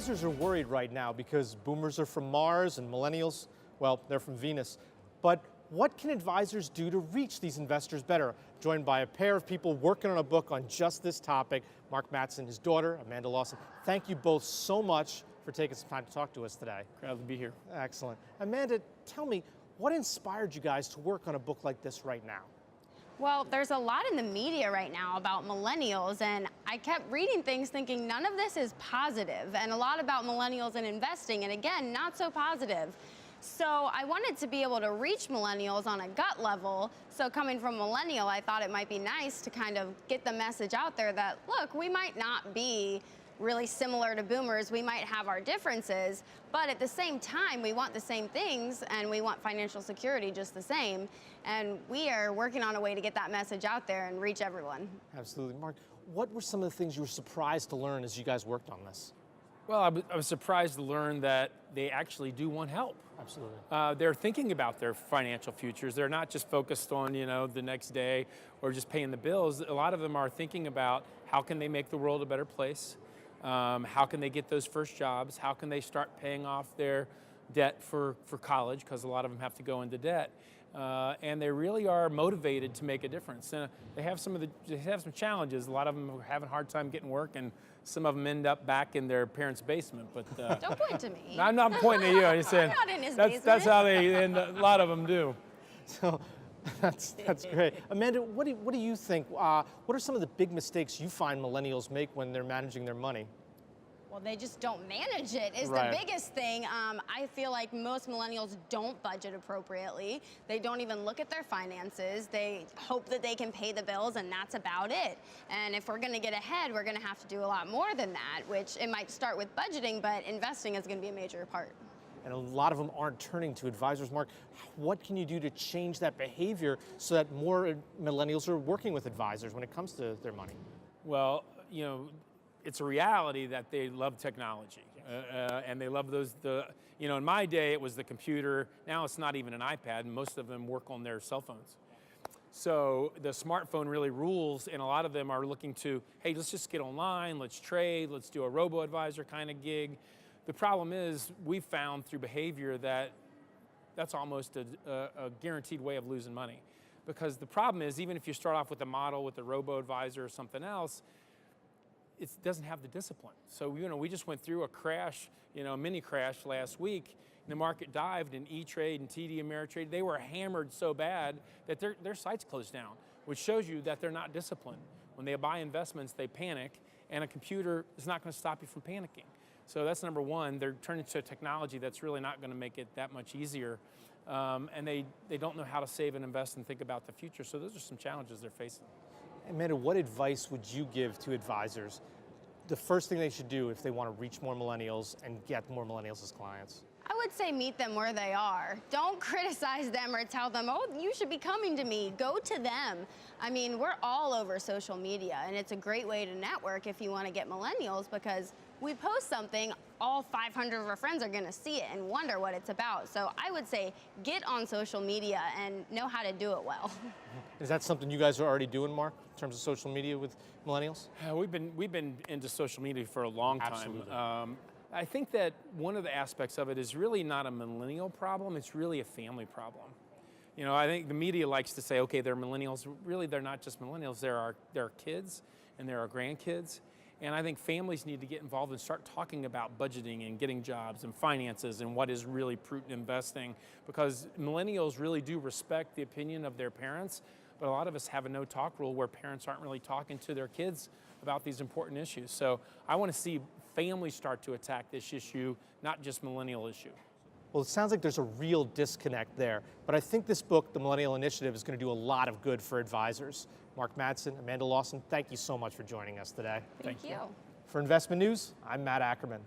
Advisors are worried right now because boomers are from Mars and millennials, well, they're from Venus. But what can advisors do to reach these investors better? Joined by a pair of people working on a book on just this topic, Mark Matson, his daughter, Amanda Lawson. Thank you both so much for taking some time to talk to us today. Glad to be here. Excellent. Amanda, tell me, what inspired you guys to work on a book like this right now? Well, there's a lot in the media right now about millennials, and I kept reading things thinking none of this is positive, and a lot about millennials and investing, and again, not so positive. So I wanted to be able to reach millennials on a gut level. So coming from a millennial, I thought it might be nice to kind of get the message out there that, look, we might not be really similar to boomers, we might have our differences, but at the same time, we want the same things and we want financial security just the same. And we are working on a way to get that message out there and reach everyone. Absolutely. Mark, what were some of the things you were surprised to learn as you guys worked on this? Well, I was surprised to learn that they actually do want help. Absolutely. They're thinking about their financial futures. They're not just focused on, the next day or just paying the bills. A lot of them are thinking about how can they make the world a better place? How can they get those first jobs? How can they start paying off their debt for college? Because a lot of them have to go into debt. And they really are motivated to make a difference. They have some challenges. A lot of them are having a hard time getting work, and some of them end up back in their parents' basement. But don't point to me. I'm not pointing at you. I'm saying I'm not in his basement. That's how and a lot of them do. So that's great. Amanda, what do you think? What are some of the big mistakes you find millennials make when they're managing their money? Well, they just don't manage it is Right. the biggest thing. I feel like most millennials don't budget appropriately. They don't even look at their finances. They hope that they can pay the bills and that's about it. And if we're gonna get ahead, we're gonna have to do a lot more than that, which it might start with budgeting, but investing is gonna be a major part. And a lot of them aren't turning to advisors. Mark, what can you do to change that behavior so that more millennials are working with advisors when it comes to their money? Well, it's a reality that they love technology, and they love in my day it was the computer. Now it's not even an iPad, and most of them work on their cell phones. So the smartphone really rules, and a lot of them are looking to, hey, let's just get online, let's trade, let's do a robo-advisor kind of gig. The problem is we found through behavior that that's almost a guaranteed way of losing money. Because the problem is, even if you start off with a model with a robo-advisor or something else, it doesn't have the discipline. So we just went through a crash, a mini crash last week, and the market dived, and E-Trade and TD Ameritrade, they were hammered so bad that their sites closed down, which shows you that they're not disciplined. When they buy investments, they panic, and a computer is not going to stop you from panicking. So that's number one. They're turning to a technology that's really not going to make it that much easier, and they don't know how to save and invest and think about the future. So those are some challenges they're facing. Amanda, what advice would you give to advisors? The first thing they should do if they want to reach more millennials and get more millennials as clients? I would say meet them where they are. Don't criticize them or tell them, oh, you should be coming to me. Go to them. I mean, we're all over social media, and it's a great way to network if you want to get millennials, because we post something, all 500 of our friends are going to see it and wonder what it's about. So I would say get on social media and know how to do it well. Is that something you guys are already doing, Mark, in terms of social media with millennials? We've been into social media for a long time. Absolutely. I think that one of the aspects of it is really not a millennial problem, it's really a family problem. I think the media likes to say, okay, they're millennials. Really, they're not just millennials, they're our kids and they're our grandkids. And I think families need to get involved and start talking about budgeting and getting jobs and finances and what is really prudent investing, because millennials really do respect the opinion of their parents, but a lot of us have a no-talk rule where parents aren't really talking to their kids about these important issues. So I want to see families start to attack this issue, not just millennial issue. Well, it sounds like there's a real disconnect there, but I think this book, The Millennial Initiative, is going to do a lot of good for advisors. Mark Matson, Amanda Lawson, thank you so much for joining us today. Thank you. For Investment News, I'm Matt Ackerman.